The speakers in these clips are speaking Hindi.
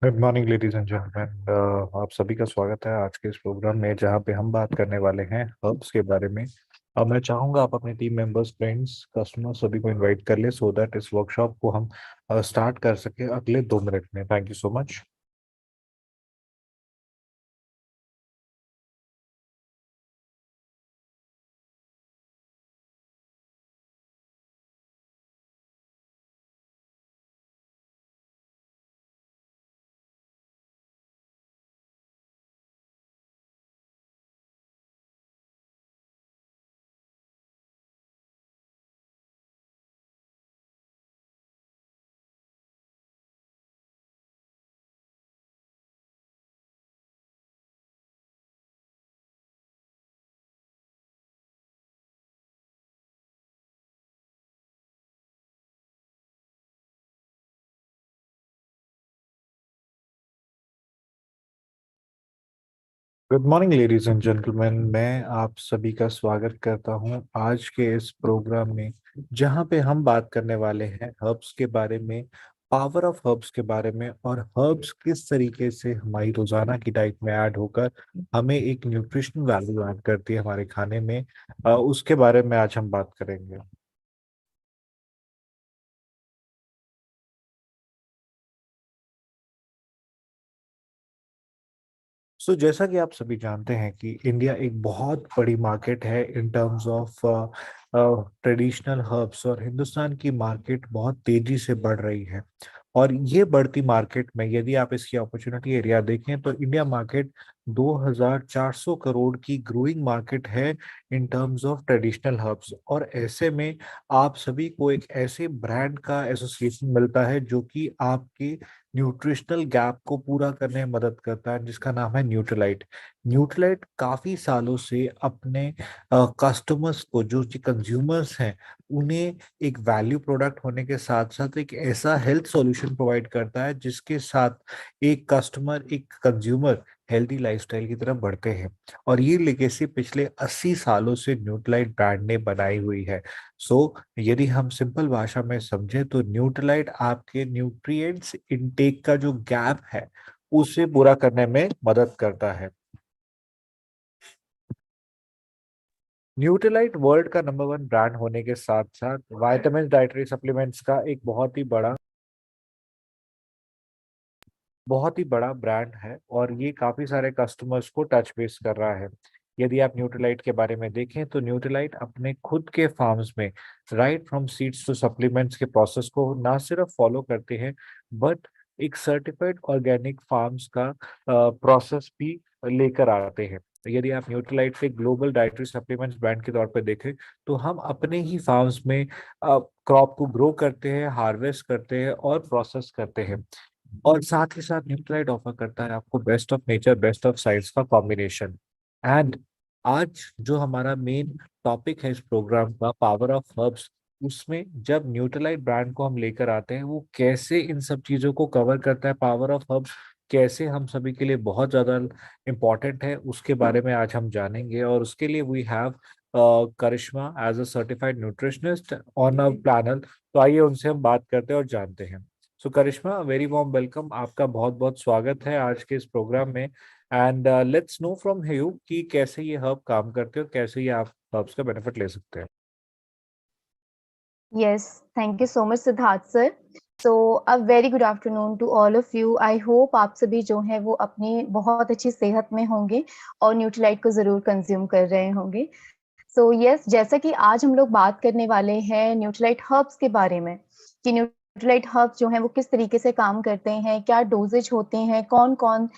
Good morning ladies and gentleman, आप सभी का स्वागत है आज के इस प्रोग्राम में जहां पे हम बात करने वाले हैं हर्ब्स के बारे में। अब मैं चाहूंगा आप अपने टीम मेंबर्स, फ्रेंड्स, कस्टमर्स सभी को इनवाइट कर ले सो दैट इस वर्कशॉप को हम स्टार्ट कर सके अगले 2 मिनट में। Thank you so much. Good morning ladies and gentleman, मैं आप सभी का स्वागत करता हूं आज के इस प्रोग्राम में जहां पे हम बात करने वाले हैं हर्ब्स के बारे में, पावर ऑफ हर्ब्स के बारे में, और हर्ब्स किस तरीके से हमारी रोजाना की डाइट में ऐड होकर हमें एक न्यूट्रिशनल वैल्यू ऐड करती है हमारे खाने में। उसके बारे में आज हम बात करेंगे। जैसा कि आप सभी जानते हैं कि इंडिया एक बहुत बड़ी मार्केट है in terms of traditional herbs, और हिंदुस्तान की मार्केट बहुत तेजी से बढ़ रही है। और ये बढ़ती मार्केट में यदि आप इसकी अपॉर्चुनिटी एरिया देखें तो इंडिया मार्केट 2400 करोड़ की ग्रोइंग मार्केट है in terms of traditional herbs. और ऐसे में आप सभी को एक ऐसे ब्रांड का एसोसिएशन मिलता है जो कि आपके न्यूट्रिशनल गैप को पूरा करने में मदद करता है, जिसका नाम है न्यूट्रलाइट। न्यूट्रलाइट काफी सालों से अपने कस्टमर्स को, जो कंज्यूमर्स हैं, उन्हें एक वैल्यू प्रोडक्ट होने के साथ साथ एक ऐसा हेल्थ सॉल्यूशन प्रोवाइड करता है जिसके साथ एक कस्टमर, एक कंज्यूमर हेल्दी लाइफस्टाइल की तरफ बढ़ते हैं। और ये लेगेसी पिछले 80 सालों से न्यूट्रलाइट ब्रांड ने बनाई हुई है। सो यदि हम सिंपल भाषा में समझे तो न्यूट्रलाइट आपके न्यूट्रिएंट्स इनटेक का जो गैप है उसे पूरा करने में मदद करता है। न्यूट्रलाइट वर्ल्ड का नंबर 1 ब्रांड होने के साथ साथ वाइटामिन डाइटरी सप्लीमेंट्स का एक बहुत ही बड़ा ब्रांड है, और ये काफी सारे कस्टमर्स को टच बेस कर रहा है। यदि आप न्यूट्रीलाइट के बारे में देखें तो न्यूट्रीलाइट अपने खुद के फार्म्स में right from seeds to supplements के प्रोसेस को ना सिर्फ फॉलो करते हैं, बट एक सर्टिफाइड ऑर्गेनिक फार्म्स का प्रोसेस भी लेकर आते हैं। यदि आप न्यूट्रीलाइट के ग्लोबल डाइटरी सप्लीमेंट्स ब्रांड के तौर पर देखें तो हम अपने ही फार्म्स में क्रॉप को ग्रो करते हैं, हार्वेस्ट करते हैं और प्रोसेस करते हैं। और साथ ही साथ न्यूट्राइट ऑफर करता है आपको best of nature, best of science का कॉम्बिनेशन। एंड आज जो हमारा मेन टॉपिक है इस प्रोग्राम का, पावर ऑफ हर्ब्स, उसमें जब न्यूट्रलाइट ब्रांड को हम लेकर आते हैं वो कैसे इन सब चीजों को कवर करता है, पावर ऑफ हर्ब्स कैसे हम सभी के लिए बहुत ज्यादा इम्पोर्टेंट है, उसके बारे में आज हम जानेंगे। और उसके लिए we have Karishma as a certified nutritionist on a panel. तो आइए उनसे हम बात करते हैं और जानते हैं। सो करिश्मा, वेरी वार्म वेलकम, आपका बहुत बहुत स्वागत है आज के इस प्रोग्राम में। And let's know from you कि कैसे ये हर्ब काम करते हैं और कैसे ये आप हर्ब्स का बेनिफिट ले सकते हैं। Yes, thank you so much, Siddharth sir. So, a very good afternoon to all of you. I hope आप सभी जो हैं वो अपनी बहुत अच्छी सेहत में होंगे और न्यूट्रीलाइट को ज़रूर कंज्यूम कर रहे होंगे। सो यस, जैसा कि आज हम लोग बात करने वाले हैं न्यूट्रीलाइट हर्ब्स के बारे में कि न्यूट्रीलाइट हर्ब्स जो हैं वो किस तरीके से काम करते हैं, क्या डोजेज होते हैं, कौन-कौन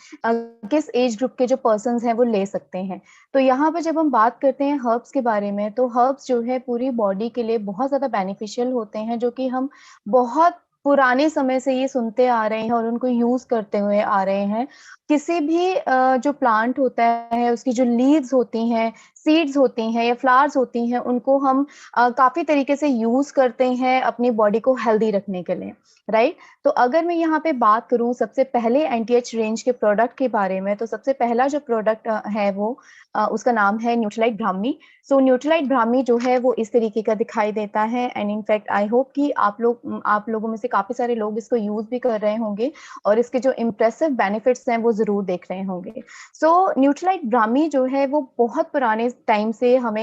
किस एज ग्रुप के जो पर्सन्स हैं वो ले सकते हैं। तो यहाँ पर जब हम बात करते हैं हर्ब्स के बारे में, तो हर्ब्स जो है पूरी बॉडी के लिए बहुत ज़्यादा बेनिफिशियल होते हैं, जो कि हम बहुत पुराने समय से ये सुनते आ रहे हैं और उनको यूज़ करते हुए आ रहे हैं। किसी भी जो प्लांट होता है, उसकी जो लीव्स होती हैं, सीड्स होती हैं या फ्लावर्स होती हैं, उनको हम काफी तरीके से यूज करते हैं अपनी बॉडी को हेल्दी रखने के लिए, राइट। तो अगर मैं यहाँ पे बात करूँ सबसे पहले एंटी-एज रेंज के प्रोडक्ट के बारे में, तो सबसे पहला जो प्रोडक्ट है वो उसका नाम है न्यूट्रीलाइट ब्राह्मी। सो न्यूट्रीलाइट ब्राह्मी जो है वो इस तरीके का दिखाई देता है, एंड इनफैक्ट आई होप कि आप लोगों में से काफी सारे लोग इसको यूज भी कर रहे होंगे और इसके जो इम्प्रेसिव बेनिफिट्स हैं वो जरूर देख रहे होंगे। सो न्यूट्रीलाइट ब्राह्मी जो है वो बहुत पुराने टाइम से हम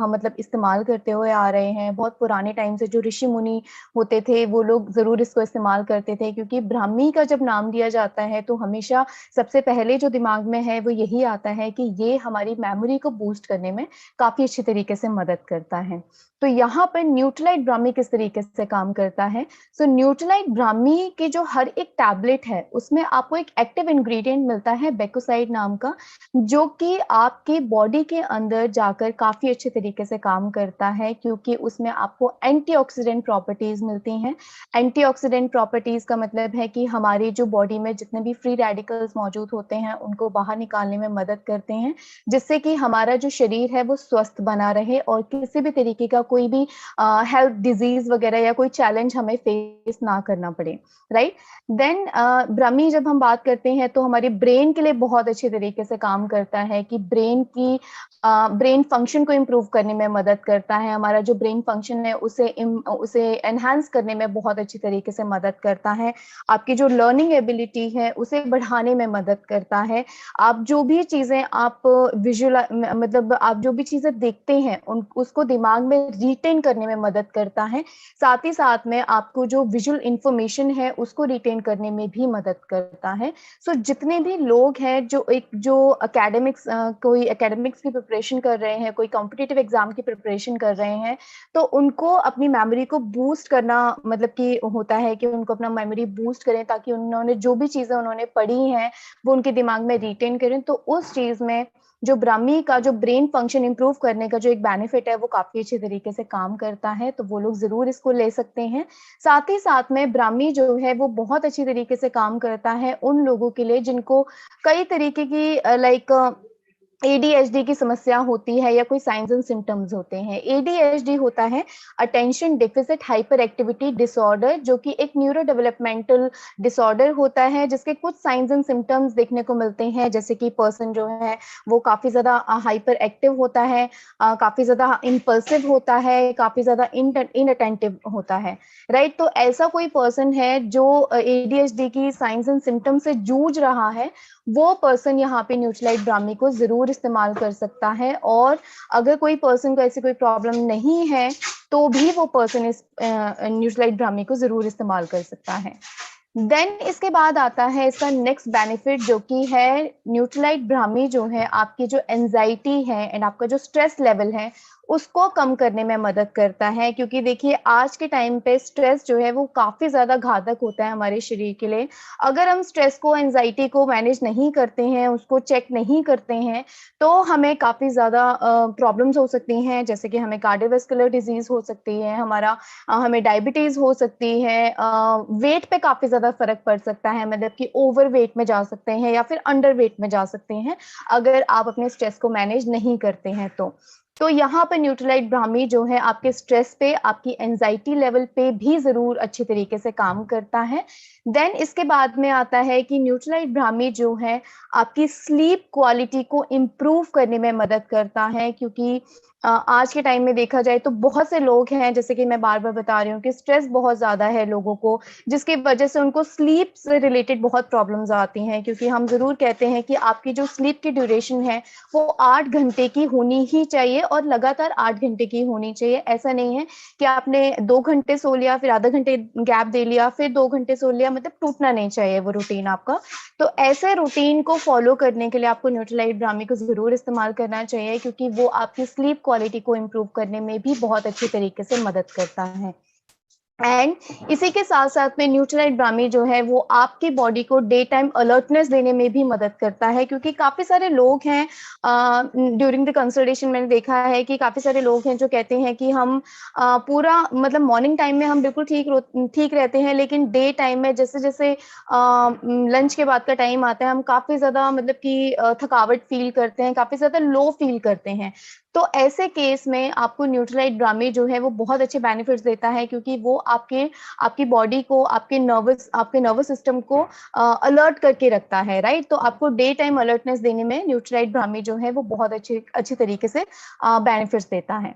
मतलब इस्तेमाल करते हुए आ रहे हैं। बहुत पुराने टाइम से जो ऋषि मुनि होते थे वो लोग जरूर इसको इस्तेमाल करते थे, क्योंकि ब्राह्मी का जब नाम दिया जाता है तो हमेशा सबसे पहले जो दिमाग में है वो यही आता है कि ये हमारी मेमोरी को बूस्ट करने में काफी अच्छी तरीके से मदद करता है। तो यहाँ पर न्यूट्रीलाइट ब्राह्मी किस तरीके से काम करता है? सो न्यूट्रीलाइट ब्राह्मी के जो हर एक टैबलेट है उसमें आपको एक एक्टिव इंग्रेडिएंट मिलता है बेकोसाइड नाम का, जो कि आपकी बॉडी के अंदर जाकर काफी अच्छे तरीके से काम करता है, क्योंकि उसमें आपको एंटीऑक्सीडेंट प्रॉपर्टीज मिलती हैं। एंटीऑक्सीडेंट प्रॉपर्टीज का मतलब है कि हमारी जो बॉडी में जितने भी फ्री रेडिकल्स मौजूद होते हैं उनको बाहर निकालने में मदद करते हैं, जिससे कि हमारा जो शरीर है वो स्वस्थ बना रहे और किसी भी तरीके का कोई भी हेल्थ डिजीज वगैरह या कोई चैलेंज हमें फेस ना करना पड़े, राइट। देन ब्राह्मी जब हम बात करते हैं तो हमारे ब्रेन के लिए बहुत अच्छे तरीके से काम करता है, कि ब्रेन फंक्शन को इम्प्रूव करने में मदद करता है। हमारा जो ब्रेन फंक्शन है उसे एनहांस करने में बहुत अच्छी तरीके से मदद करता है। आपकी जो लर्निंग एबिलिटी है उसे बढ़ाने में मदद करता है। आप जो भी चीजें आप मतलब आप जो भी चीजें देखते हैं उसको दिमाग में रिटेन करने में मदद करता है। साथ ही साथ में आपको जो विजुअल इंफॉर्मेशन है उसको रिटेन करने में भी मदद करता है। सो जितने भी लोग हैं जो कोई एकेडमिक्स की प्रिपरेशन कर रहे हैं, कोई कॉम्पिटिटिव एग्जाम की प्रिपरेशन कर रहे हैं, तो उनको अपनी मेमोरी को बूस्ट करना मतलब कि होता है कि उनको अपना मेमोरी बूस्ट करें, ताकि उन्होंने जो भी चीजें उन्होंने पढ़ी हैं वो उनके दिमाग में रिटेन करें। तो उस चीज में जो ब्राह्मी का जो ब्रेन फंक्शन इंप्रूव करने का जो एक बेनिफिट है वो काफी अच्छे तरीके से काम करता है, तो वो लोग जरूर इसको ले सकते हैं। साथ ही साथ में ब्राह्मी जो है वो बहुत अच्छी तरीके से काम करता है उन लोगों के लिए जिनको कई तरीके की लाइक एडीएचडी की समस्या होती है या कोई साइंस एंड सिम्टम्स होते हैं। एडीएचडी होता है attention deficit hyper activity disorder, जो कि एक न्यूरो डेवलपमेंटल डिसऑर्डर होता है, जिसके कुछ साइंस एंड सिम्टम्स देखने को मिलते हैं, जैसे कि पर्सन जो है वो काफी ज्यादा हाइपर एक्टिव होता है, काफी ज्यादा इम्पल्सिव होता है, काफी ज्यादा इनअटेंटिव होता है, राइट। तो ऐसा कोई पर्सन है जो एडीएचडी की साइंस एंड सिम्टम्स से जूझ रहा है, वो पर्सन यहाँ पे न्यूट्रीलाइट ब्राह्मी को जरूर इस्तेमाल कर सकता है। और अगर कोई पर्सन को ऐसी कोई प्रॉब्लम नहीं है तो भी वो पर्सन इस न्यूट्रीलाइट ब्राह्मी को जरूर इस्तेमाल कर सकता है। देन इसके बाद आता है इसका नेक्स्ट बेनिफिट, जो कि है न्यूट्रीलाइट ब्राह्मी जो है आपकी जो एंजाइटी है एंड आपका जो स्ट्रेस लेवल है उसको कम करने में मदद करता है। क्योंकि देखिए आज के टाइम पे स्ट्रेस जो है वो काफी ज्यादा घातक होता है हमारे शरीर के लिए। अगर हम स्ट्रेस को एंजाइटी को मैनेज नहीं करते हैं, उसको चेक नहीं करते हैं, तो हमें काफी ज्यादा प्रॉब्लम्स हो सकती हैं, जैसे कि हमें कार्डियोवैस्कुलर डिजीज हो सकती है, हमें डायबिटीज हो सकती है, वेट पे काफी ज्यादा फर्क पड़ सकता है, मतलब कि ओवर वेट में जा सकते हैं या फिर अंडर वेट में जा सकते हैं अगर आप अपने स्ट्रेस को मैनेज नहीं करते हैं। तो यहाँ पर न्यूट्रीलाइट ब्राह्मी जो है आपके स्ट्रेस पे, आपकी एंजाइटी लेवल पे भी जरूर अच्छे तरीके से काम करता है। देन इसके बाद में आता है कि न्यूट्रीलाइट ब्राह्मी जो है आपकी स्लीप क्वालिटी को इम्प्रूव करने में मदद करता है, क्योंकि आज के टाइम में देखा जाए तो बहुत से लोग हैं, जैसे कि मैं बार बार बता रही हूँ कि स्ट्रेस बहुत ज्यादा है लोगों को, जिसकी वजह से उनको स्लीप से रिलेटेड बहुत प्रॉब्लम्स आती हैं। क्योंकि हम जरूर कहते हैं कि आपकी जो स्लीप की ड्यूरेशन है वो 8 घंटे की होनी ही चाहिए और लगातार 8 घंटे की होनी चाहिए। ऐसा नहीं है कि आपने 2 घंटे सो लिया फिर आधा घंटे गैप दे लिया फिर 2 घंटे सो लिया, मतलब टूटना नहीं चाहिए वो रूटीन आपका। तो ऐसे रूटीन को फॉलो करने के लिए आपको न्यूट्रीलाइट ब्राह्मी को जरूर इस्तेमाल करना चाहिए, क्योंकि वो आपकी स्लीप क्वालिटी को इम्प्रूव करने में भी बहुत अच्छी तरीके से मदद करता है। एंड इसी के साथ साथ में न्यूट्रालाइट ब्राह्मी जो है वो आपकी बॉडी को डे टाइम अलर्टनेस देने में भी मदद करता है, क्योंकि काफी सारे लोग हैं, ड्यूरिंग द कंसल्टेशन मैंने देखा है कि काफी सारे लोग हैं जो कहते हैं कि हम पूरा मतलब मॉर्निंग टाइम में हम बिल्कुल ठीक रहते हैं, लेकिन डे टाइम में जैसे जैसे लंच के बाद का टाइम आता है हम काफी ज्यादा मतलब कि थकावट फील करते हैं, काफी ज्यादा लो फील करते हैं। तो ऐसे केस में आपको न्यूट्रालाइट ब्राह्मी जो है वो बहुत अच्छे बेनिफिट्स देता है, क्योंकि वो आपकी बॉडी को, आपके नर्वस सिस्टम को अलर्ट करके रखता है, राइट। तो आपको डे टाइम अलर्टनेस देने में न्यूट्रालाइट ब्राह्मी जो है वो बहुत अच्छी तरीके से बेनिफिट्स देता है।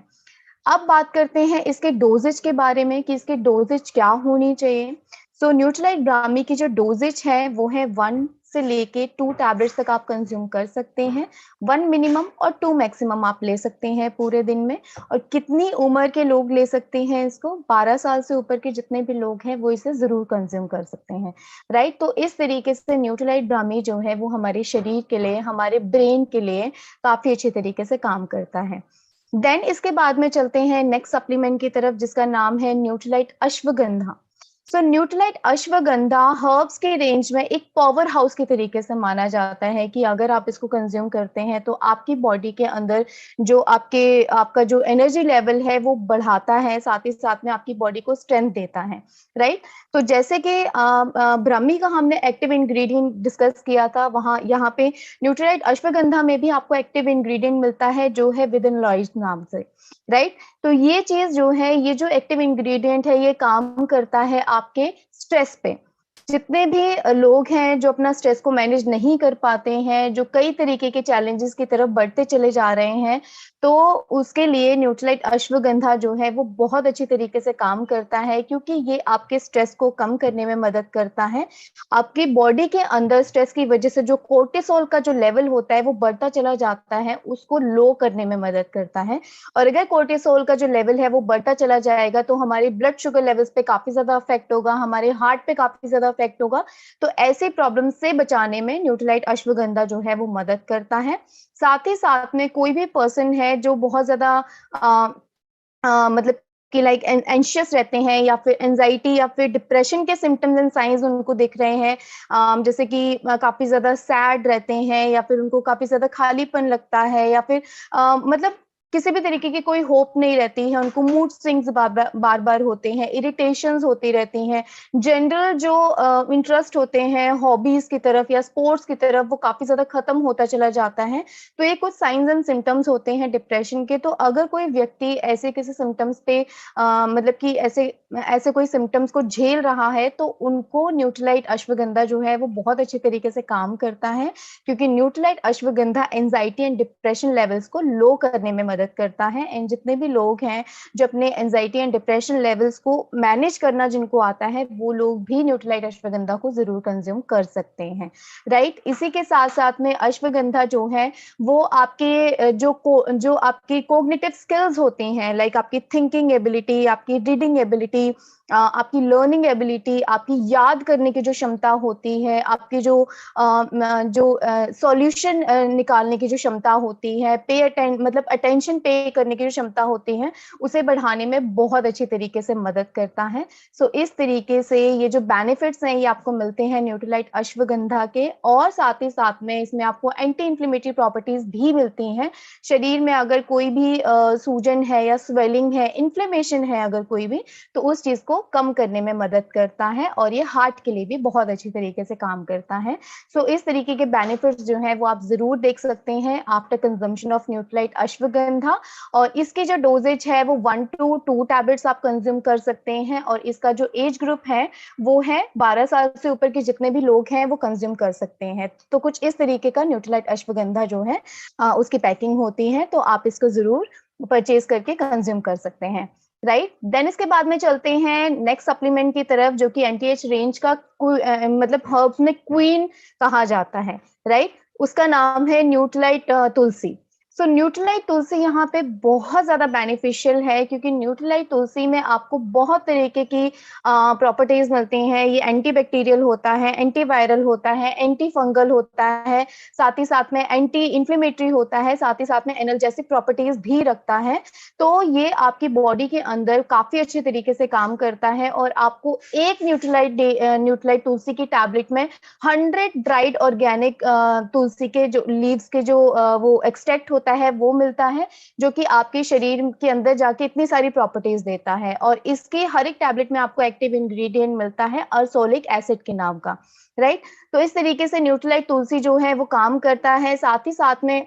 अब बात करते हैं इसके डोजेज के बारे में कि इसके डोजेज क्या होनी चाहिए। सो न्यूट्रालाइट ब्राह्मी की जो डोजेज है वो है 1 से लेके 2 टैबलेट्स तक आप कंज्यूम कर सकते हैं। 1 मिनिमम और 2 मैक्सिमम आप ले सकते हैं पूरे दिन में। और कितनी उम्र के लोग ले सकते हैं इसको? 12 साल से ऊपर के जितने भी लोग हैं वो इसे जरूर कंज्यूम कर सकते हैं, राइट। तो इस तरीके से न्यूट्रालाइट ब्राह्मी जो है वो हमारे शरीर के लिए, हमारे ब्रेन के लिए काफी अच्छे तरीके से काम करता है। देन इसके बाद में चलते हैं नेक्स्ट सप्लीमेंट की तरफ, जिसका नाम है न्यूट्रालाइट अश्वगंधा। सो न्यूट्रालाइट अश्वगंधा हर्ब्स के रेंज में एक पावर हाउस के तरीके से माना जाता है कि अगर आप इसको कंज्यूम करते हैं तो आपकी बॉडी के अंदर जो आपका जो एनर्जी लेवल है वो बढ़ाता है, साथ ही साथ में आपकी बॉडी को स्ट्रेंथ देता है, राइट। तो जैसे कि ब्राह्मी का हमने एक्टिव इंग्रेडिएंट डिस्कस किया था, वहां यहाँ पे न्यूट्रालाइट अश्वगंधा में भी आपको एक्टिव इंग्रेडिएंट मिलता है जो है विदिन लॉइज नाम से, राइट। तो ये चीज जो है, ये जो एक्टिव इंग्रेडिएंट है, ये काम करता है आपके स्ट्रेस पे। जितने भी लोग हैं जो अपना स्ट्रेस को मैनेज नहीं कर पाते हैं, जो कई तरीके के चैलेंजेस की तरफ बढ़ते चले जा रहे हैं, तो उसके लिए न्यूट्रालाइट अश्वगंधा जो है वो बहुत अच्छी तरीके से काम करता है, क्योंकि ये आपके स्ट्रेस को कम करने में मदद करता है। आपकी बॉडी के अंदर स्ट्रेस की वजह से जो कोर्टिसोल का जो लेवल होता है वो बढ़ता चला जाता है, उसको लो करने में मदद करता है। और अगर कोर्टिसोल का जो लेवल है वो बढ़ता चला जाएगा तो हमारे ब्लड शुगर लेवल्स पे काफी ज्यादा अफेक्ट होगा, हमारे हार्ट पे काफी ज्यादा अफेक्ट होगा। तो ऐसे प्रॉब्लम से बचाने में न्यूट्रालाइट अश्वगंधा जो है वो मदद करता है। साथ ही साथ में कोई भी पर्सन है जो बहुत ज्यादा मतलब कि लाइक एंशियस रहते हैं, या फिर एंजाइटी या फिर डिप्रेशन के सिम्टम्स एंड साइंस उनको दिख रहे हैं, जैसे कि काफी ज्यादा सैड रहते हैं, या फिर उनको काफी ज्यादा खालीपन लगता है, या फिर मतलब किसी भी तरीके की कोई होप नहीं रहती है, उनको मूड स्विंग्स बार बार होते हैं, इरिटेशंस होती रहती हैं, जनरल जो इंटरेस्ट होते हैं हॉबीज की तरफ या स्पोर्ट्स की तरफ वो काफी ज्यादा खत्म होता चला जाता है। तो ये कुछ साइंस एंड सिम्टम्स होते हैं डिप्रेशन के। तो अगर कोई व्यक्ति ऐसे किसी सिम्टम्स पे मतलब कि ऐसे ऐसे कोई सिम्टम्स को झेल रहा है तो उनको न्यूट्रालाइट अश्वगंधा जो है वो बहुत अच्छे तरीके से काम करता है, क्योंकि Nutralite ashwagandha anxiety and depression levels को लो करने में मदद करता है। एंड जितने भी लोग हैं जो अपने एंजाइटी एंड डिप्रेशन लेवल्स को मैनेज करना जिनको आता है, वो लोग भी न्यूट्रालाइट अश्वगंधा को जरूर कंज्यूम कर सकते हैं, राइट। इसी के साथ साथ में अश्वगंधा जो है वो आपके जो आपकी कोग्निटिव स्किल्स होती हैं, लाइक आपकी थिंकिंग एबिलिटी, आपकी रीडिंग एबिलिटी, आपकी लर्निंग एबिलिटी, आपकी याद करने की जो क्षमता होती है, आपकी जो सॉल्यूशन निकालने की जो क्षमता होती है, मतलब अटेंशन पे करने की जो क्षमता होती है, उसे बढ़ाने में बहुत अच्छी तरीके से मदद करता है। सो इस तरीके से ये जो बेनिफिट्स हैं ये आपको मिलते हैं न्यूट्रालाइट अश्वगंधा के, और साथ ही साथ में इसमें आपको एंटी इंफ्लेमेटरी प्रॉपर्टीज भी मिलती हैं। शरीर में अगर कोई भी सूजन है या स्वेलिंग है, इन्फ्लेमेशन है अगर कोई भी, तो उस चीज को कम करने में मदद करता है, और ये हार्ट के लिए भी बहुत अच्छी तरीके से काम करता है। सो इस तरीके के बेनिफिट्स जो है वो आप जरूर देख सकते हैं आफ्टर कंजम्पशन ऑफ न्यूट्रालाइट अश्वगंधा। और इसकी जो डोजेज है वो 1 to 2 टैबलेट्स आप कंज्यूम कर सकते हैं, और इसका जो एज ग्रुप है वो है 12 साल से ऊपर के जितने भी लोग हैं वो कंज्यूम कर सकते हैं। तो कुछ इस तरीके का न्यूट्रालाइट अश्वगंधा जो है उसकी पैकिंग होती है, तो आप इसको जरूर परचेज करके कंज्यूम कर सकते हैं, राइट। देन इसके बाद में चलते हैं नेक्स्ट सप्लीमेंट की तरफ, जो कि एंटी-एज रेंज का मतलब हर्ब्स में क्वीन कहा जाता है, राइट। उसका नाम है न्यूट्रालाइट तुलसी। सो न्यूट्रीलाइट तुलसी यहाँ पे बहुत ज्यादा बेनिफिशियल है, क्योंकि न्यूट्रीलाइट तुलसी में आपको बहुत तरीके की प्रॉपर्टीज मिलती हैं। ये एंटी बैक्टीरियल होता है, एंटी वायरल होता है, एंटी फंगल होता है, साथ ही साथ में एंटी इंफ्लेमेटरी होता है, साथ ही साथ में एनर्जेटिक प्रॉपर्टीज भी रखता है। तो ये आपकी बॉडी के अंदर काफी अच्छे तरीके से काम करता है। और आपको एक न्यूट्रीलाइट तुलसी की टैबलेट में 100 ड्राइड ऑर्गेनिक तुलसी के जो लीव्स के जो वो एक्सट्रैक्ट होता है वो मिलता है, जो कि आपके शरीर के अंदर जाके इतनी सारी प्रॉपर्टीज देता है। और इसकी हर एक टैबलेट में आपको एक्टिव इंग्रेडिएंट मिलता है अर्सोलिक एसिड के नाम का, राइट। तो इस तरीके से न्यूट्रीलाइट तुलसी जो है वो काम करता है। साथ ही साथ में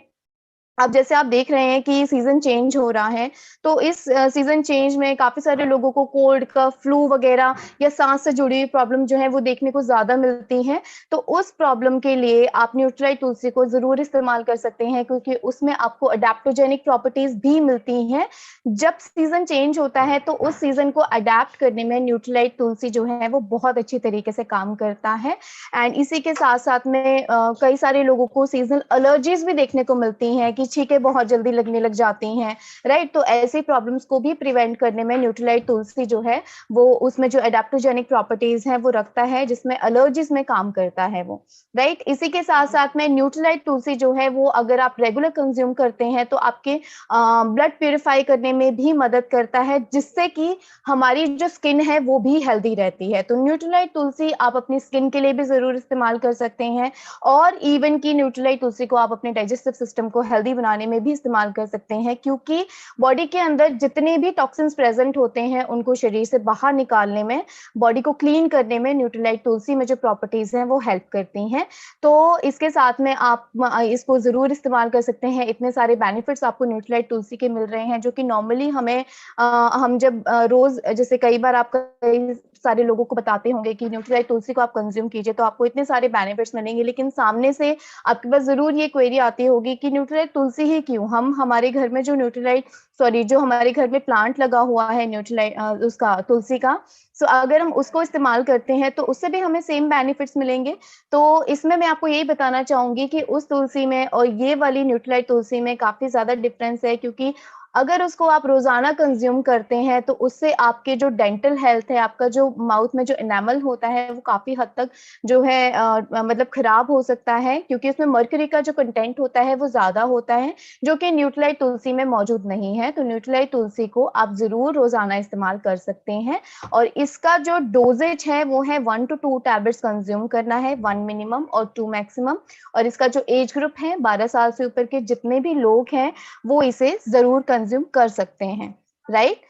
अब जैसे आप देख रहे हैं कि सीजन चेंज हो रहा है, तो इस सीजन चेंज में काफी सारे लोगों को कोल्ड का फ्लू वगैरह या सांस से जुड़ी हुई प्रॉब्लम जो है वो देखने को ज्यादा मिलती है। तो उस प्रॉब्लम के लिए आप न्यूट्रीलाइट तुलसी को जरूर इस्तेमाल कर सकते हैं, क्योंकि उसमें आपको अडेप्टोजेनिक प्रॉपर्टीज भी मिलती हैं। जब सीजन चेंज होता है तो उस सीजन को अडेप्ट करने में न्यूट्रीलाइट तुलसी जो है वो बहुत अच्छी तरीके से काम करता है। एंड इसी के साथ साथ में कई सारे लोगों को सीजनल एलर्जीज भी देखने को मिलती हैं कि छींकें बहुत जल्दी लगने लग जाती हैं, राइट। तो ऐसी प्रॉब्लम्स को भी प्रिवेंट करने में न्यूट्रीलाइट तुलसी जो है वो उसमें जो एडेप्टोजेनिक प्रॉपर्टीज है वो रखता है, जिसमें एलर्जीज में काम करता है वो, राइट। इसी के साथ साथ में न्यूट्रीलाइट तुलसी जो है वो अगर आप रेगुलर कंज्यूम करते हैं तो आपके ब्लड प्यूरिफाई करने में भी मदद करता है, जिससे कि हमारी जो स्किन है वो भी हेल्दी रहती है। तो न्यूट्रीलाइट तुलसी आप अपनी स्किन के लिए भी जरूर इस्तेमाल कर सकते हैं, और इवन की न्यूट्रीलाइट तुलसी को आप अपने डाइजेस्टिव सिस्टम को हेल्दी बनाने में भी इस्तेमाल कर सकते हैं, क्योंकि बॉडी के अंदर जितने भी टॉक्सिन्स प्रेजेंट होते हैं उनको शरीर से बाहर निकालने में, बॉडी को क्लीन करने में न्यूट्रीलाइट तुलसी में जो प्रॉपर्टीज हैं वो हेल्प करती हैं। तो इसके साथ में आप इसको जरूर इस्तेमाल कर सकते हैं। इतने सारे बेनिफिट्स आपको न्यूट्रीलाइट तुलसी के मिल रहे हैं, जो कि नॉर्मली हम जब रोज जैसे कई बार आप कई सारे लोगों को बताते होंगे कि न्यूट्रीलाइट तुलसी को आप कंज्यूम कीजिए तो आपको इतने सारे बेनिफिट्स मिलेंगे, लेकिन सामने से आपके पास जरूर ये क्वेरी आती होगी कि न्यूट्रीलाइट तुलसी ही क्यों? हम हमारे घर में जो हमारे घर में प्लांट लगा हुआ है न्यूट्रीलाइट उसका तुलसी का, सो अगर हम उसको इस्तेमाल करते हैं तो उससे भी हमें सेम बेनिफिट्स मिलेंगे। तो इसमें मैं आपको यही बताना चाहूंगी कि उस तुलसी में और ये वाली न्यूट्रीलाइट तुलसी में काफी ज्यादा डिफरेंस है, क्योंकि अगर उसको आप रोजाना कंज्यूम करते हैं तो उससे आपके जो डेंटल हेल्थ है, आपका जो माउथ में जो एनामल होता है वो काफी हद तक जो है मतलब खराब हो सकता है, क्योंकि उसमें मर्क्यूरी का जो कंटेंट होता है वो ज्यादा होता है, जो कि न्यूट्रीलाइट तुलसी में मौजूद नहीं है। तो न्यूट्रीलाइट तुलसी को आप जरूर रोजाना इस्तेमाल कर सकते हैं, और इसका जो डोजेज है वो है 1 to 2 टैबलेट्स कंज्यूम करना है, 1 मिनिमम और 2 मैक्सिमम। और इसका जो एज ग्रुप है 12 साल से ऊपर के जितने भी लोग हैं वो इसे जरूर कंज्यूम कर सकते हैं, राइट।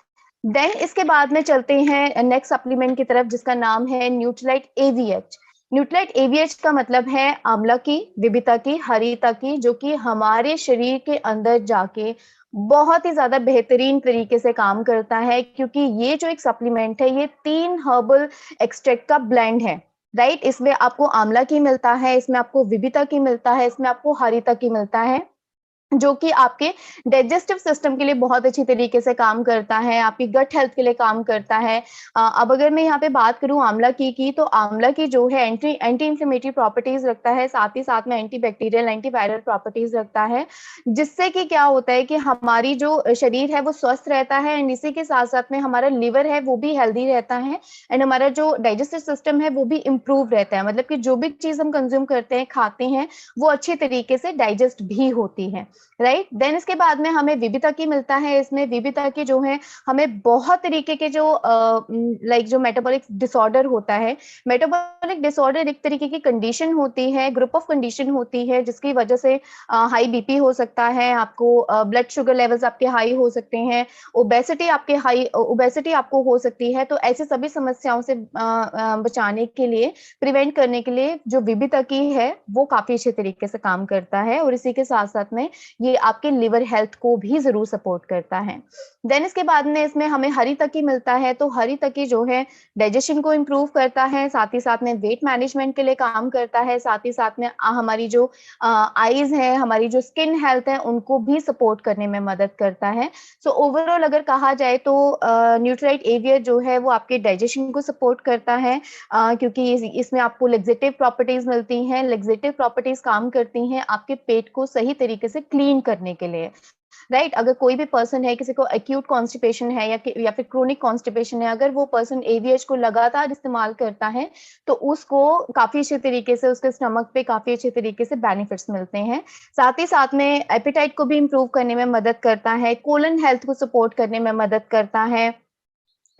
देन इसके बाद में चलते हैं नेक्स्ट सप्लीमेंट की तरफ, जिसका नाम है न्यूट्रीलाइट एवीएच। न्यूट्रीलाइट एवीएच का मतलब है आंवला की, विविता की, हरिता की, जो कि हमारे शरीर के अंदर जाके बहुत ही ज्यादा बेहतरीन तरीके से काम करता है, क्योंकि ये जो एक सप्लीमेंट है ये 3 हर्बल एक्सट्रैक्ट का ब्लेंड है, राइट। इसमें आपको आंवला की मिलता है, इसमें आपको विविता की मिलता है, इसमें आपको हरिता की मिलता है, जो कि आपके डाइजेस्टिव सिस्टम के लिए बहुत अच्छी तरीके से काम करता है, आपकी गट हेल्थ के लिए काम करता है। अब अगर मैं यहाँ पे बात करूँ आंवला की तो आंवला की जो है एंटी इंफ्लेमेटरी प्रॉपर्टीज रखता है, साथ ही साथ में anti bacterial anti viral properties रखता है, जिससे कि क्या होता है कि हमारी जो शरीर है वो स्वस्थ रहता है, एंड इसी के साथ साथ में हमारा लिवर है वो भी हेल्दी रहता है, एंड हमारा जो डाइजेस्टिव सिस्टम है वो भी इम्प्रूव रहता है। मतलब कि जो भी चीज हम कंज्यूम करते हैं, खाते हैं, वो अच्छी तरीके से डाइजेस्ट भी होती है, राइट। देन इसके बाद में हमें विविता की मिलता है। इसमें विविता की जो है हमें बहुत तरीके के जो जो मेटाबॉलिक डिसऑर्डर होता है, मेटाबॉलिक डिसऑर्डर एक तरीके की कंडीशन होती है, ग्रुप ऑफ कंडीशन होती है, जिसकी वजह से हाई बीपी हो सकता है, आपको ब्लड शुगर लेवल्स आपके हाई हो सकते हैं, ओबेसिटी आपको हो सकती है। तो ऐसी सभी समस्याओं से बचाने के लिए, प्रिवेंट करने के लिए जो विविता की है वो काफी अच्छे तरीके से काम करता है, और इसी के साथ साथ में ये आपके लिवर हेल्थ को भी जरूर सपोर्ट करता है। देन इसके बाद में इसमें हमें हरी तकी मिलता है। तो हरी तकी जो है डाइजेशन को इम्प्रूव करता है, साथ ही साथ में वेट मैनेजमेंट के लिए काम करता है, साथ ही साथ में हमारी जो आईज है, हमारी जो स्किन हेल्थ है, उनको भी सपोर्ट करने में मदद करता है। सो ओवरऑल अगर कहा जाए तो न्यूट्रीलाइट एवियर जो है वो आपके डाइजेशन को सपोर्ट करता है, क्योंकि इसमें आपको लेक्सेटिव प्रॉपर्टीज मिलती हैं। लेक्सेटिव प्रॉपर्टीज काम करती हैं आपके पेट को सही तरीके से क्लीन करने के लिए, राइट। अगर कोई भी पर्सन है, किसी को एक्यूट कॉन्स्टिपेशन है या फिर क्रोनिक कॉन्स्टिपेशन है, अगर वो पर्सन एवीएच को लगातार इस्तेमाल करता है तो उसको काफी अच्छे तरीके से उसके स्टमक पे काफी अच्छे तरीके से बेनिफिट्स मिलते हैं। साथ ही साथ में एपेटाइट को भी इम्प्रूव करने में मदद करता है, कोलन हेल्थ को सपोर्ट करने में मदद करता है।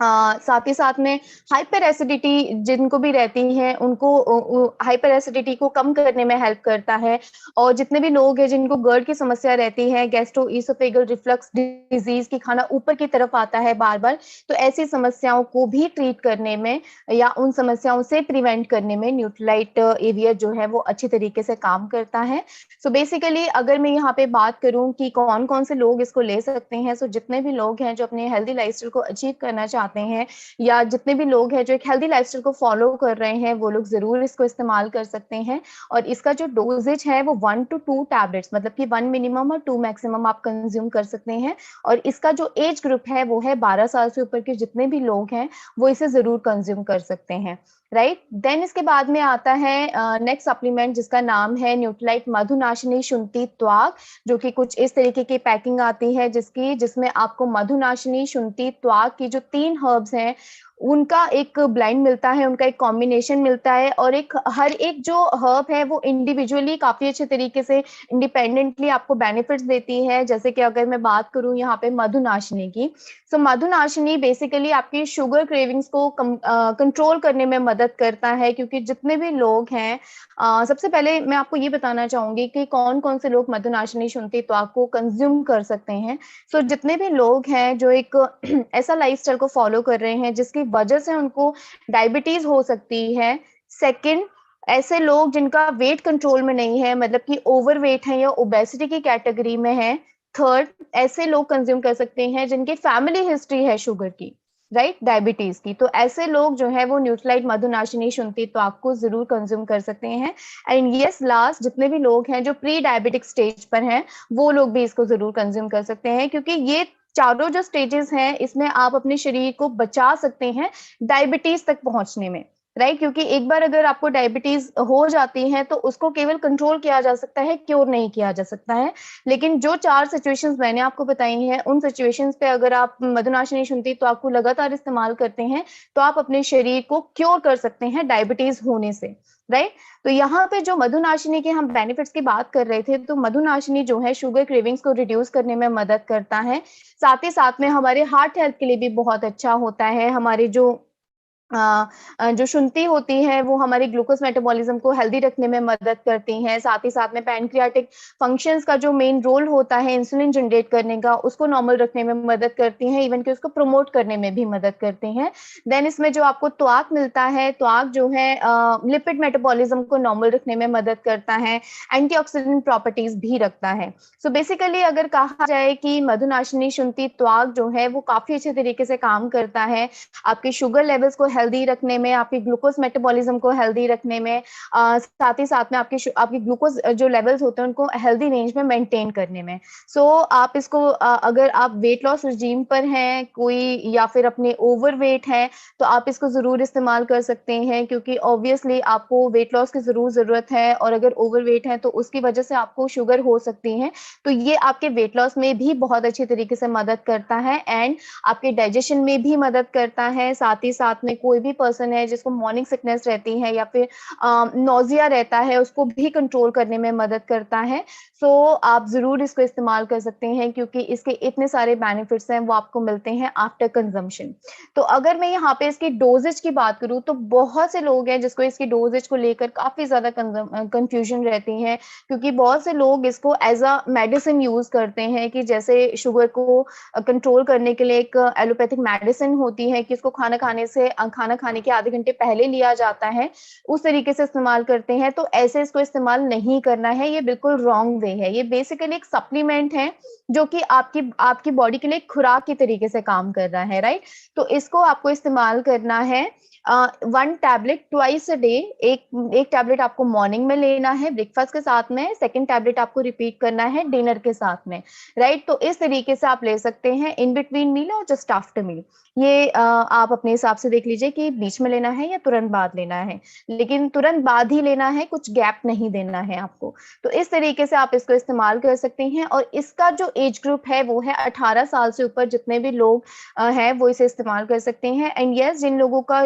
साथ ही साथ में हाइपर एसिडिटी जिनको भी रहती है उनको हाइपर एसिडिटी को कम करने में हेल्प करता है। और जितने भी लोग हैं जिनको गर्ड की समस्या रहती है, गैस्ट्रोइसोफेगल रिफ्लक्स डिजीज की खाना ऊपर की तरफ आता है बार बार, तो ऐसी समस्याओं को भी ट्रीट करने में या उन समस्याओं से प्रिवेंट करने में न्यूट्रीलाइट एवियर जो है वो अच्छी तरीके से काम करता है। सो बेसिकली अगर मैं यहाँ पे बात करूँ कि कौन कौन से लोग इसको ले सकते हैं, सो जितने भी लोग हैं जो अपने हेल्दी लाइफस्टाइल को अचीव करना चाहते हैं या जितने भी लोग हैं जो एक हेल्दी लाइफस्टाइल को फॉलो कर रहे हैं, वो लोग जरूर इसको इस्तेमाल कर सकते हैं। और इसका जो डोजेज है वो 1 to 2 टैबलेट्स, मतलब कि 1 मिनिमम और 2 मैक्सिमम आप कंज्यूम कर सकते हैं। और इसका जो एज ग्रुप है वो है 12 साल से ऊपर के जितने भी लोग हैं वो इसे जरूर कंज्यूम कर सकते हैं, राइट। देन इसके बाद में आता है नेक्स्ट सप्लीमेंट जिसका नाम है न्यूट्रीलाइट मधुनाशिनी शुंठी त्वाक, जो कि कुछ इस तरीके की पैकिंग आती है जिसमें आपको मधुनाशिनी शुंठी त्वाक की जो 3 हर्ब्स हैं उनका एक ब्लेंड मिलता है, उनका एक कॉम्बिनेशन मिलता है। और हर एक जो हर्ब है वो इंडिविजुअली काफी अच्छे तरीके से इंडिपेंडेंटली आपको बेनिफिट्स देती है। जैसे कि अगर मैं बात करूं यहाँ पे मधुनाशिनी की, सो मधुनाशिनी बेसिकली आपकी शुगर क्रेविंग्स को कंट्रोल करने में मदद करता है, क्योंकि जितने भी लोग हैं सबसे पहले मैं आपको ये बताना चाहूंगी कि कौन कौन से लोग मधुनाशिनी शुंठी त्वाक को कंज्यूम कर सकते हैं। सो जितने भी लोग हैं जो एक ऐसा लाइफस्टाइल को फॉलो कर रहे हैं जिसकी वजह से उनको डायबिटीज हो सकती है। सेकंड, ऐसे लोग जिनका वेट कंट्रोल में नहीं है, मतलब कि ओवरवेट है या ओबेसिटी की कैटेगरी में है। थर्ड, ऐसे लोग कंज्यूम कर सकते हैं जिनकी फैमिली हिस्ट्री है शुगर की, राइट, डायबिटीज की। तो ऐसे लोग जो है वो न्यूट्रीलाइट मधुनाशिनी शुंठी त्वाक को जरूर कंज्यूम कर सकते हैं। एंड यस, लास्ट जितने भी लोग हैं जो प्री डायबिटिक स्टेज पर हैं वो लोग भी इसको जरूर कंज्यूम कर सकते हैं, क्योंकि ये चारों जो स्टेजेस हैं इसमें आप अपने शरीर को बचा सकते हैं डायबिटीज तक पहुंचने में, राइट। क्योंकि एक बार अगर आपको डायबिटीज हो जाती है तो उसको केवल कंट्रोल किया जा सकता है, क्योर नहीं किया जा सकता है। लेकिन जो 4 सिचुएशंस मैंने आपको बताई हैं उन सिचुएशंस पे अगर आप मधुनाशिनी शुंठी त्वाक को लगातार इस्तेमाल करते हैं तो आप अपने शरीर को क्योर कर सकते हैं डायबिटीज होने से, राइट। तो यहाँ पे जो मधुनाशिनी के हम बेनिफिट्स की बात कर रहे थे, तो मधुनाशिनी जो है शुगर क्रेविंग्स को रिड्यूस करने में मदद करता है। साथ ही साथ में हमारे हार्ट हेल्थ के लिए भी बहुत अच्छा होता है। हमारे जो शुंठी होती है वो हमारे ग्लूकोज मेटाबॉलिज्म को हेल्दी रखने में मदद करती हैं। साथ ही साथ में पैनक्रियाटिक फंक्शंस का जो मेन रोल होता है इंसुलिन जनरेट करने का, उसको नॉर्मल रखने में मदद करती हैं, इवन कि उसको प्रमोट करने में भी मदद करती हैं। देन इसमें जो आपको त्वाक मिलता है, त्वाक जो है लिपिड मेटाबॉलिज्म को नॉर्मल रखने में मदद करता है, एंटीऑक्सीडेंट प्रॉपर्टीज भी रखता है। सो बेसिकली अगर कहा जाए कि मधुनाशिनी शुंठी त्वाक जो है वो काफी अच्छे तरीके से काम करता है आपके शुगर लेवल्स को हेल्दी रखने में, आपकी ग्लूकोज मेटाबॉलिज्म को हेल्दी रखने में, साथ ही साथ में आपकी ग्लूकोज जो लेवल्स होते हैं उनको हेल्दी रेंज में मेंटेन करने में। सो आप इसको अगर आप वेट लॉस रिजीम पर हैं कोई या फिर अपने ओवरवेट है तो आप इसको जरूर इस्तेमाल कर सकते हैं, क्योंकि ऑब्वियसली आपको वेट लॉस की जरूर जरूरत है और अगर ओवरवेट है तो उसकी वजह से आपको शुगर हो सकती है। तो ये आपके वेट लॉस में भी बहुत अच्छी तरीके से मदद करता है एंड आपके डाइजेशन में भी मदद करता है। साथ ही साथ में कोई भी पर्सन है जिसको मॉर्निंग सिकनेस रहती है या फिर नोजिया रहता है उसको भी कंट्रोल करने में मदद करता है। सो आप जरूर इसको इस्तेमाल कर सकते हैं, क्योंकि इसके इतने सारे बेनिफिट्स हैं वो आपको मिलते हैं आफ्टर कंजम्पशन। तो अगर मैं यहाँ पे इसकी डोजेज की बात करूँ तो बहुत से लोग हैं जिसको इसकी डोजेज को लेकर काफी ज्यादा कंफ्यूजन रहती है, क्योंकि बहुत से लोग इसको एज अ मेडिसिन यूज करते हैं कि जैसे शुगर को कंट्रोल करने के लिए एक एलोपैथिक मेडिसिन होती है कि इसको खाना खाने के आधे घंटे पहले लिया जाता है, उस तरीके से इस्तेमाल करते हैं। तो ऐसे इसको इस्तेमाल नहीं करना है, ये बिल्कुल रॉन्ग वे है। ये बेसिकली एक सप्लीमेंट है जो कि आपकी बॉडी के लिए खुराक की तरीके से काम कर रहा है, राइट। तो इसको आपको इस्तेमाल करना है 1 टैबलेट ट्वाइस अ डे। एक टैबलेट आपको मॉर्निंग में लेना है ब्रेकफास्ट के साथ में, सेकंड टैबलेट आपको रिपीट करना है डिनर के साथ में, राइट। तो इस तरीके से आप ले सकते हैं इन बिटवीन मील और जस्ट आफ्टर मील। ये आप अपने हिसाब से देख लीजिए लीजिए कि बीच में लेना है या तुरंत बाद लेना है, लेकिन तुरंत बाद ही लेना है, कुछ गैप नहीं देना है आपको। तो इस तरीके से आप इसको इस्तेमाल कर सकते हैं और इसका जो एज ग्रुप है वो है 18 साल से ऊपर जितने भी लोग हैं वो इसे इस्तेमाल कर सकते हैं। एंड यस, जिन लोगों का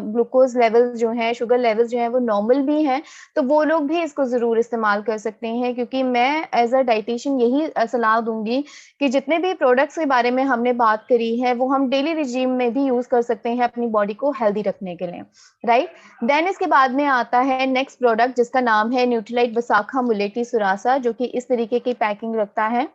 ग्लूकोज लेवल जो है, शुगर लेवल जो है वो नॉर्मल भी है, तो वो लोग भी इसको ज़रूर इस्तेमाल कर सकते हैं, क्योंकि मैं एज़ अ डाइटिशियन यही सलाह दूँगी कि जितने भी प्रोडक्ट्स के बारे में हमने बात करी है, वो हम डेली रिजीम में भी यूज़ कर सकते हैं अपनी बॉडी को हेल्दी रखने के लिए, राइट? देन इसके बाद में आता है नेक्स्ट प्रोडक्ट जिसका नाम है न्यूट्रीलाइट वसाखा मुलेटी सुरासा, जो कि इस तरीके की पैकिंग रखता है।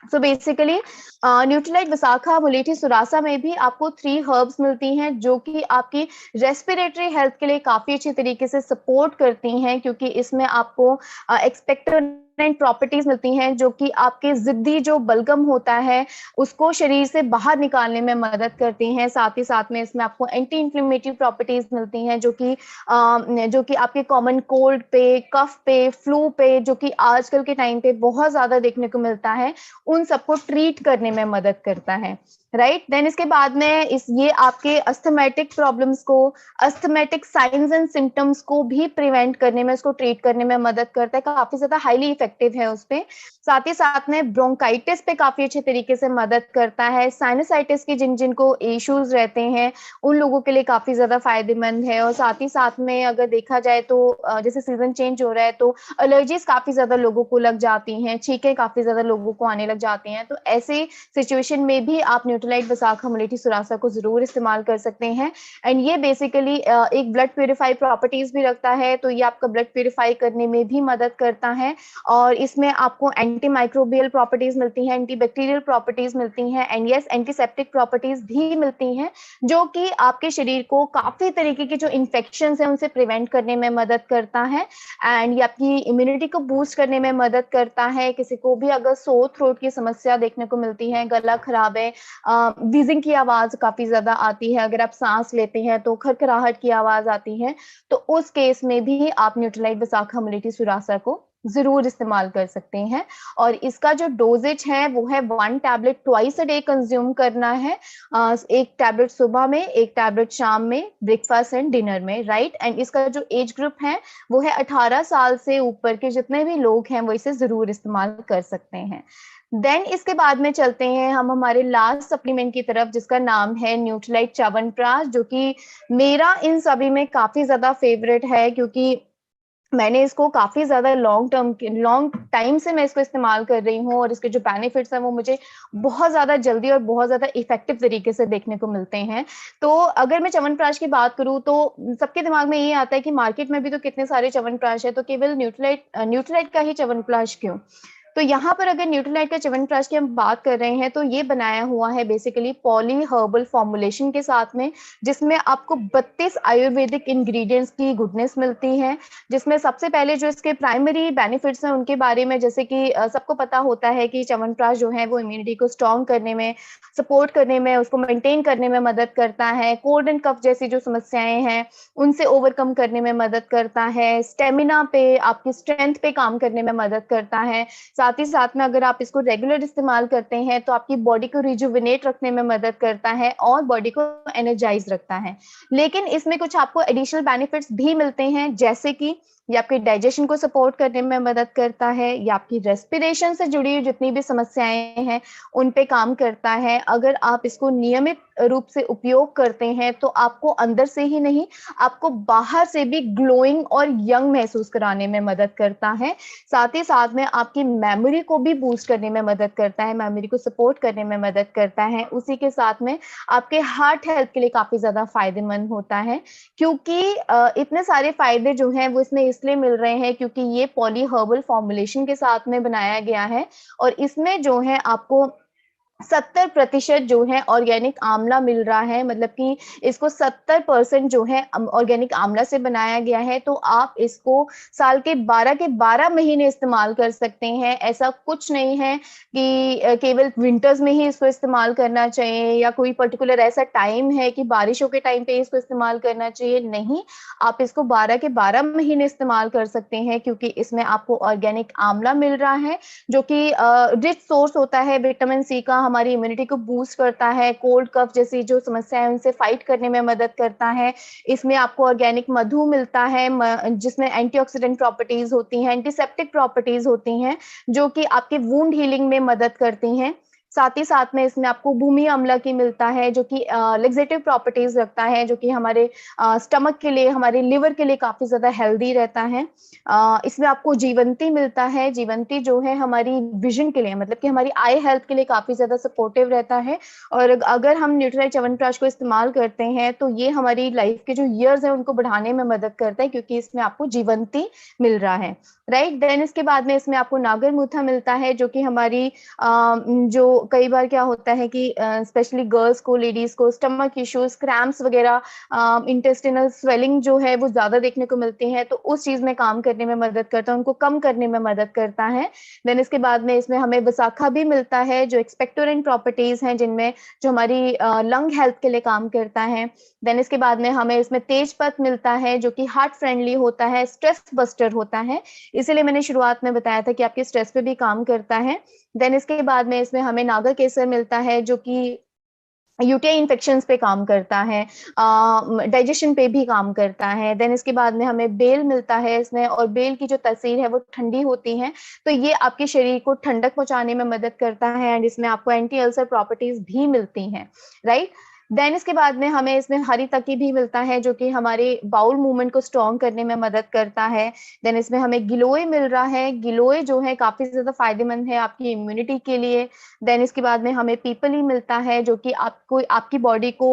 सो बेसिकली न्यूट्रीलाइट वसाखा मुलेठी सुरासा में भी आपको 3 हर्ब्स मिलती हैं जो कि आपकी रेस्पिरेटरी हेल्थ के लिए काफ़ी अच्छी तरीके से सपोर्ट करती हैं, क्योंकि इसमें आपको एक्सपेक्टोरेंट प्रॉपर्टीज मिलती हैं जो कि आपके ज़िद्दी जो बलगम होता है उसको शरीर से बाहर निकालने में मदद करती हैं। साथ ही साथ में इसमें आपको एंटी इन्फ्लेमेटरी प्रॉपर्टीज मिलती हैं जो कि आपके कॉमन कोल्ड पे, कफ पे, फ्लू पे, जो कि आजकल के टाइम पे बहुत ज़्यादा देखने को मिलता है, उन सबको ट्रीट करने में मदद करता है, राइट? देन इसके बाद में ये आपके अस्थमेटिक प्रॉब्लम्स को, अस्थमेटिक साइंस एंड सिम्टम्स को भी प्रिवेंट करने में, उसको ट्रीट करने में मदद करता है, काफी ज्यादा हाईली इफेक्टिव है उस पे। साथ ही साथ में ब्रोंकाइटिस पे काफी अच्छे तरीके से मदद करता है। साइनसाइटिस की जिनको इश्यूज रहते हैं उन लोगों के लिए काफी ज्यादा फायदेमंद है। और साथ ही साथ में अगर देखा जाए तो जैसे सीजन चेंज हो रहा है तो एलर्जीज काफी ज्यादा लोगों को लग जाती हैं, छींकें काफी ज्यादा लोगों को आने लग जाती हैं, तो ऐसे सिचुएशन में भी आप न्यूट्रीलाइट वसाखा मुलेठी सुरासा को जरूर इस्तेमाल कर सकते हैं। एंड ये बेसिकली एक ब्लड प्यूरिफाई प्रॉपर्टीज भी रखता है, तो ये आपका ब्लड प्यूरिफाई करने में भी मदद करता है। और इसमें आपको एंटी माइक्रोबियल प्रॉपर्टीज मिलती हैं, एंटी बैक्टीरियल प्रॉपर्टीज मिलती हैं, एंड यस एंटीसेप्टिक प्रॉपर्टीज भी मिलती हैं, जो कि आपके शरीर को काफी तरीके के जो इन्फेक्शन है उनसे प्रिवेंट करने में मदद करता है। एंड ये आपकी इम्यूनिटी को बूस्ट करने में मदद करता है। किसी को भी अगर सोर थ्रोट की समस्या देखने को मिलती है, गला खराब है, व्हीजिंग की आवाज काफी ज्यादा आती है, अगर आप सांस लेते हैं तो खरखराहट की आवाज आती है, तो उस केस में भी आप न्यूट्रीलाइट वसाखा मुलेठी सुरासा को जरूर इस्तेमाल कर सकते हैं। और इसका जो डोजेज है वो है 1 tablet twice a day consume करना है। 1 टैबलेट सुबह में, 1 टैबलेट शाम में, ब्रेकफास्ट एंड डिनर में, राइट? एंड इसका जो एज ग्रुप है वो है 18 साल से ऊपर के जितने भी लोग हैं वो इसे जरूर इस्तेमाल कर सकते हैं। देन इसके बाद में चलते हैं हम हमारे लास्ट सप्लीमेंट की तरफ, जिसका नाम है न्यूट्रीलाइट च्यवनप्राश, जो कि मेरा इन सभी में काफी ज्यादा फेवरेट है, क्योंकि मैंने इसको काफी ज्यादा लॉन्ग टाइम से मैं इसको इस्तेमाल कर रही हूँ, और इसके जो बेनिफिट्स हैं वो मुझे बहुत ज्यादा जल्दी और बहुत ज्यादा इफेक्टिव तरीके से देखने को मिलते हैं। तो अगर मैं च्यवनप्राश की बात करूँ तो सबके दिमाग में ये आता है कि मार्केट में भी तो कितने सारे च्यवनप्राश है, तो केवल न्यूट्रीलाइट का ही च्यवनप्राश क्यों? तो यहाँ पर अगर न्यूट्रीलाइट का च्यवनप्राश की हम बात कर रहे हैं तो ये बनाया हुआ है बेसिकली पॉली हर्बल फॉर्मुलेशन के साथ में, जिसमें आपको 32 आयुर्वेदिक इंग्रेडिएंट्स की गुडनेस मिलती है। जिसमें सबसे पहले जो इसके प्राइमरी बेनिफिट्स हैं उनके बारे में, जैसे कि सबको पता होता है कि च्यवनप्राश जो है वो इम्यूनिटी को स्ट्रॉन्ग करने में, सपोर्ट करने में, उसको मेंटेन करने में मदद करता है। कोल्ड एंड कफ जैसी जो समस्याएं हैं उनसे ओवरकम करने में मदद करता है। स्टेमिना पे, आपकी स्ट्रेंथ पे काम करने में मदद करता है। साथ ही साथ में अगर आप इसको रेगुलर इस्तेमाल करते हैं तो आपकी बॉडी को रिजुविनेट रखने में मदद करता है और बॉडी को एनर्जाइज रखता है। लेकिन इसमें कुछ आपको एडिशनल बेनिफिट्स भी मिलते हैं, जैसे कि ये आपके डाइजेशन को सपोर्ट करने में मदद करता है, या आपकी रेस्पिरेशन से जुड़ी हुई जितनी भी समस्याएं हैं उन पे काम करता है। अगर आप इसको नियमित रूप से उपयोग करते हैं तो आपको अंदर से ही नहीं, आपको बाहर से भी ग्लोइंग और यंग महसूस कराने में मदद करता है। साथ ही साथ में आपकी मेमोरी को भी बूस्ट करने में मदद करता है, मेमोरी को सपोर्ट करने में मदद करता है। उसी के साथ में आपके हार्ट हेल्थ के लिए काफी ज्यादा फायदेमंद होता है, क्योंकि इतने सारे फायदे जो हैं वो इसमें इसलिए मिल रहे हैं क्योंकि ये पॉली हर्बल फॉर्मुलेशन के साथ में बनाया गया है, और इसमें जो है आपको 70% जो है ऑर्गेनिक आंवला मिल रहा है। मतलब कि इसको 70% जो है ऑर्गेनिक आंवला से बनाया गया है। तो आप इसको साल के 12 महीने इस्तेमाल कर सकते हैं। ऐसा कुछ नहीं है कि केवल विंटर्स में ही इसको इस्तेमाल करना चाहिए, या कोई पर्टिकुलर ऐसा टाइम है कि बारिशों के टाइम पे इसको इस्तेमाल करना चाहिए। नहीं, आप इसको 12 महीने इस्तेमाल कर सकते हैं, क्योंकि इसमें आपको ऑर्गेनिक आंवला मिल रहा है जो कि रिच सोर्स होता है विटामिन सी का हमारी इम्यूनिटी को बूस्ट करता है, कोल्ड कफ जैसी जो समस्या है उनसे फाइट करने में मदद करता है। इसमें आपको ऑर्गेनिक मधु मिलता है जिसमें एंटीऑक्सीडेंट प्रॉपर्टीज होती हैं, एंटीसेप्टिक प्रॉपर्टीज होती हैं, जो कि आपके वुंड हीलिंग में मदद करती हैं। साथ ही साथ में इसमें आपको भूमि अम्ला की मिलता है, जो कि लेक्सेटिव प्रॉपर्टीज रखता है, जो कि हमारे स्टमक के लिए, हमारे लिवर के लिए काफी ज्यादा हेल्दी रहता है। इसमें आपको जीवंती मिलता है। जीवंती जो है हमारी विजन के लिए, मतलब कि हमारी आई हेल्थ के लिए काफी ज्यादा सपोर्टिव रहता है। और अगर हम न्यूट्रीलाइट च्यवनप्राश को इस्तेमाल करते हैं तो ये हमारी लाइफ के जो ईयर्स है उनको बढ़ाने में मदद करता है, क्योंकि इसमें आपको जीवंती मिल रहा है, राइट। देन इसके बाद में इसमें आपको नागरमुथा मिलता है, जो कि हमारी जो कई बार क्या होता है कि स्पेशली गर्ल्स को, लेडीज को स्टमक इश्यूज, क्रैम्प्स वगैरह, इंटेस्टिनल स्वेलिंग जो है वो ज्यादा देखने को मिलती है, तो उस चीज में काम करने में मदद करता है, उनको कम करने में मदद करता है। देन इसके बाद में इसमें हमें विशाखा भी मिलता है, जो एक्सपेक्टोरेंट प्रॉपर्टीज हैं, जिनमें जो हमारी लंग हेल्थ के लिए काम करता है। देन इसके बाद में हमें इसमें तेजपत्त मिलता है, जो कि हार्ट फ्रेंडली होता है, स्ट्रेस बस्टर होता है, इसीलिए मैंने शुरुआत में बताया था कि आपके स्ट्रेस पे भी काम करता है। देन इसके बाद में इसमें हमें नागा केसर मिलता है, जो कि यूटीआई इन्फेक्शंस पे काम करता है, डाइजेशन पे भी काम करता है। देन इसके बाद में हमें बेल मिलता है इसमें, और बेल की जो तासीर है वो ठंडी होती है, तो ये आपके शरीर को ठंडक पहुंचाने में मदद करता है, एंड इसमें आपको एंटी अल्सर प्रॉपर्टीज भी मिलती हैं, राइट। देन इसके बाद में हमें इसमें हरी तकी भी मिलता है, जो कि हमारे बाउल मूवमेंट को स्ट्रॉन्ग करने में मदद करता है। देन इसमें हमें गिलोय मिल रहा है। गिलोय जो है काफी ज्यादा फायदेमंद है आपकी इम्यूनिटी के लिए। देन इसके बाद में हमें पीपली मिलता है, जो कि आपको आपकी बॉडी को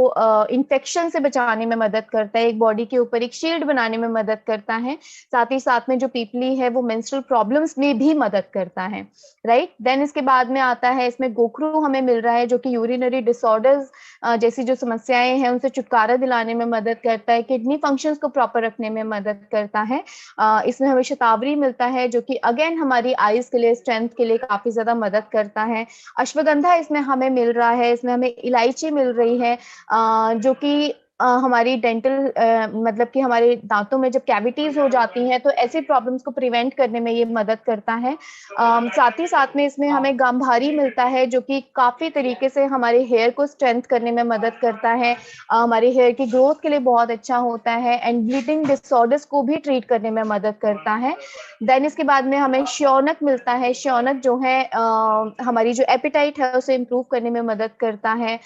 इन्फेक्शन से बचाने में मदद करता है, एक बॉडी के ऊपर एक शील्ड बनाने में मदद करता है। साथ ही साथ में जो पीपली है वो मेंस्ट्रुअल प्रॉब्लम्स में भी मदद करता है, राइट। देन इसके बाद में आता है इसमें गोखरू हमें मिल रहा है, जो कि यूरिनरी डिसऑर्डर्स जैसी जो समस्याएं हैं उनसे छुटकारा दिलाने में मदद करता है, किडनी फंक्शंस को प्रॉपर रखने में मदद करता है। इसमें हमें शतावरी मिलता है, जो कि अगेन हमारी आईज के लिए, स्ट्रेंथ के लिए काफी ज्यादा मदद करता है। अश्वगंधा इसमें हमें मिल रहा है, इसमें हमें इलायची मिल रही है, जो कि हमारी डेंटल मतलब कि हमारे दांतों में जब कैविटीज हो जाती हैं तो ऐसी प्रॉब्लम्स को प्रिवेंट करने में ये मदद करता है। साथ ही साथ में इसमें हमें गांधारी मिलता है, जो कि काफी तरीके से हमारे हेयर को स्ट्रेंथ करने में मदद करता है, हमारे हेयर की ग्रोथ के लिए बहुत अच्छा होता है, एंड ब्लीडिंग डिसऑर्डर्स को भी ट्रीट करने में मदद करता है। देन इसके बाद में हमें श्योनक मिलता है। श्योनक जो है हमारी जो एपिटाइट है उसे इम्प्रूव करने में मदद करता है।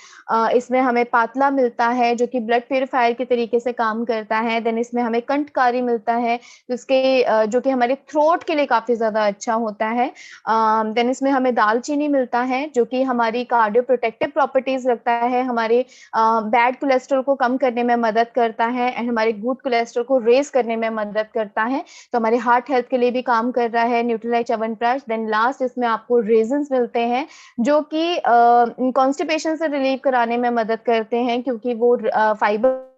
इसमें हमें पातला मिलता है, जो कि ब्लड प्यूरिफायर के तरीके से काम करता है। देन इसमें हमें कंठकारी मिलता है, जिसके जो कि हमारे थ्रोट के लिए काफी ज्यादा अच्छा होता है। देन इसमें हमें दालचीनी मिलता है, जो कि हमारी कार्डियो प्रोटेक्टिव प्रॉपर्टीज रखता है, हमारे बैड कोलेस्ट्रॉल को कम करने में मदद करता है, एंड हमारे गुड कोलेस्ट्रॉल को रेज करने में मदद करता है, तो हमारे हार्ट हेल्थ के लिए भी काम कर रहा है न्यूट्रीलाइट च्यवनप्राश। देन लास्ट इसमें आपको रेजन्स मिलते हैं, जो कि कॉन्स्टिपेशन से रिलीव कराने में मदद करते हैं, क्योंकि वो फाइबर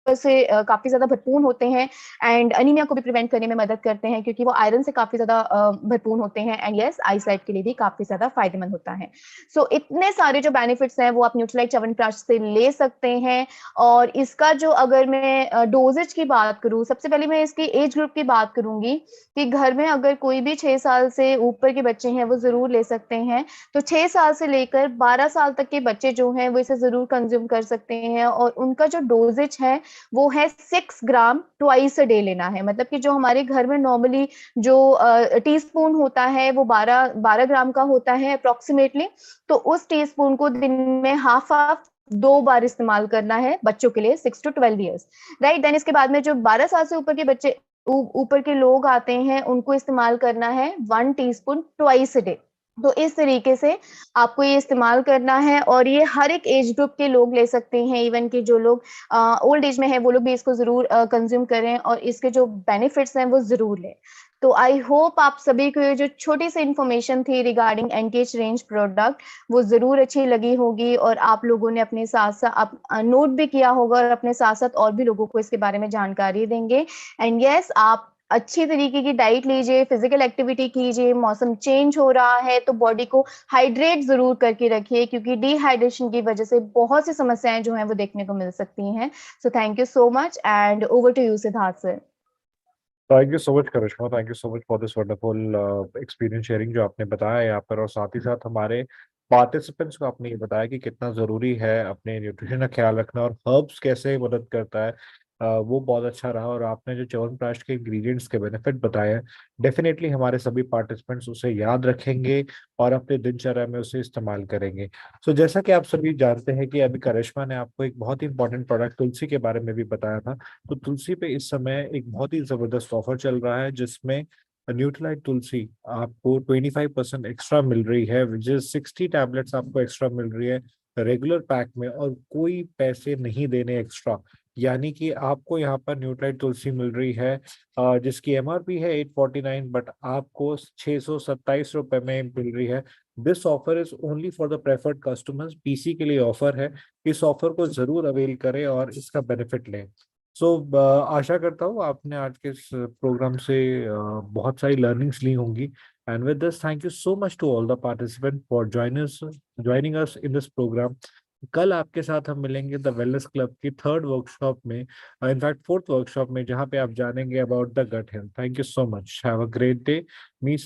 से काफी ज्यादा भरपूर होते हैं, एंड अनीमिया को भी प्रिवेंट करने में मदद करते हैं, क्योंकि वो आयरन से काफी ज्यादा भरपूर होते हैं, एंड यस आई साइट के लिए भी काफी ज्यादा फायदेमंद होता है। सो इतने सारे जो बेनिफिट्स हैं वो आप न्यूट्रीलाइट च्यवनप्राश से ले सकते हैं। और इसका जो अगर मैं डोजेज की बात करूं, सबसे पहले मैं इसकी एज ग्रुप की बात करूंगी कि घर में अगर कोई भी 6 साल से ऊपर के बच्चे हैं वो जरूर ले सकते हैं। तो 6 साल से लेकर 12 साल तक के बच्चे जो हैं वो इसे जरूर कंज्यूम कर सकते हैं, और उनका जो डोजेज है वो है 6 ग्राम ट्वाइस अ डे लेना है। मतलब कि जो हमारे घर में नॉर्मली जो टीस्पून होता है वो 12 ग्राम का होता है अप्रोक्सीमेटली, तो उस टीस्पून को दिन में हाफ हाफ 2 बार इस्तेमाल करना है बच्चों के लिए 6 to 12 ईयर्स, राइट। देन इसके बाद में जो 12 साल से ऊपर के बच्चे, ऊपर के लोग आते हैं, उनको इस्तेमाल करना है 1 टीस्पून ट्वाइस अ डे। तो इस तरीके से आपको ये इस्तेमाल करना है, और ये हर एक एज ग्रुप के लोग ले सकते हैं, इवन कि जो लोग ओल्ड एज में है वो लोग भी इसको जरूर कंज्यूम करें, और इसके जो बेनिफिट्स हैं वो जरूर लें। तो आई होप आप सभी को ये जो छोटी सी इन्फॉर्मेशन थी रिगार्डिंग एंटी-एज रेंज प्रोडक्ट वो जरूर अच्छी लगी होगी, और आप लोगों ने अपने साथ साथ नोट भी किया होगा, और अपने साथ साथ और भी लोगों को इसके बारे में जानकारी देंगे। एंड यस, आप अच्छी तरीके की डाइट लीजिए, फिजिकल एक्टिविटी कीजिए, मौसम चेंज हो रहा है तो बॉडी को हाइड्रेट जरूर करके रखिए, क्योंकि डिहाइड्रेशन की वजह से बहुत सी समस्याएं जो हैं वो देखने को मिल सकती हैं। So thank you so much, and over to you Siddharth sir. Thank you so much Karishma, thank you so much for this wonderful experience sharing जो आपने बताया यहाँ पर, और साथ ही साथ हमारे पार्टिसिपेंट्स को आपने ये बताया कि कितना ज़रूरी है अपने न्यूट्रिशन का ख्याल रखना और हर्ब्स कैसे मदद करता है। वो बहुत अच्छा रहा, और आपने जो च्यवनप्राश के इंग्रेडिएंट्स के बेनिफिट बताए हैं, डेफिनेटली हमारे सभी पार्टिसिपेंट्स उसे याद रखेंगे और अपने दिनचर्या में उसे इस्तेमाल करेंगे। सो जैसा कि आप सभी जानते हैं कि अभी करिश्मा ने आपको एक बहुत ही इंपॉर्टेंट प्रोडक्ट तुलसी के बारे में भी बताया था। तो तुलसी पे इस समय एक बहुत ही जबरदस्त ऑफर चल रहा है, जिसमें न्यूट्रीलाइट तुलसी आपको 25% एक्स्ट्रा मिल रही है, विच इज 60 टैबलेट्स आपको एक्स्ट्रा मिल रही है रेगुलर पैक में, और कोई पैसे नहीं देने एक्स्ट्रा। यानी कि आपको यहाँ पर न्यूट्रीलाइट तुलसी मिल रही है जिसकी एमआरपी है 849, बट आपको 627 रुपए में मिल रही है। This offer is only for the preferred customers, PC के लिए ऑफर है। इस ऑफर को जरूर अवेल करें और इसका बेनिफिट लें। सो आशा करता हूँ आपने आज के इस प्रोग्राम से बहुत सारी लर्निंग्स ली होंगी। And with this, thank you so much to all the participant for joining us in this programme. कल आपके साथ हम मिलेंगे द वेलनेस क्लब की थर्ड वर्कशॉप में, इनफैक्ट फोर्थ वर्कशॉप में, जहाँ पे आप जानेंगे about the gut health. Thank you so much, have a great day. Me